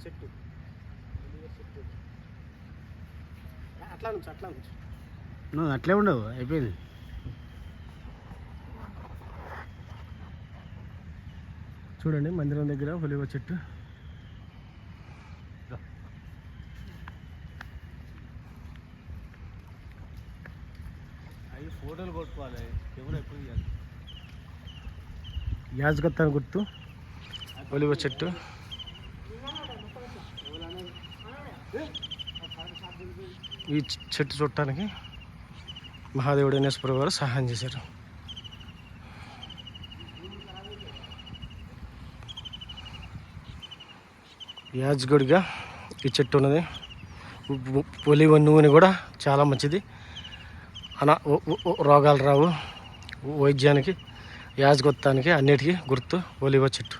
చెట్టు అట్లా నుంచి నువ్వు అట్లే ఉండవు, అయిపోయింది. చూడండి మందిరం దగ్గర ఒలివ చెట్టు. అవి ఫోటోలు కొట్టుకోవాలి, ఎవరు ఎప్పుడు తీయాలి. యాజగత్తాను గుర్తు ఒలివ చెట్టు. ఈ చెట్టు చూడటానికి మహాదేవుడు అనేశ్వర గారు సహాయం చేశారు. యాజగుడిగా ఈ చెట్టు ఉన్నది. ఒలివ నూనె కూడా చాలా మంచిది, రోగాలు రావు, వైద్యానికి, యాజగొత్తానికి, అన్నిటికీ గుర్తు ఒలివ చెట్టు.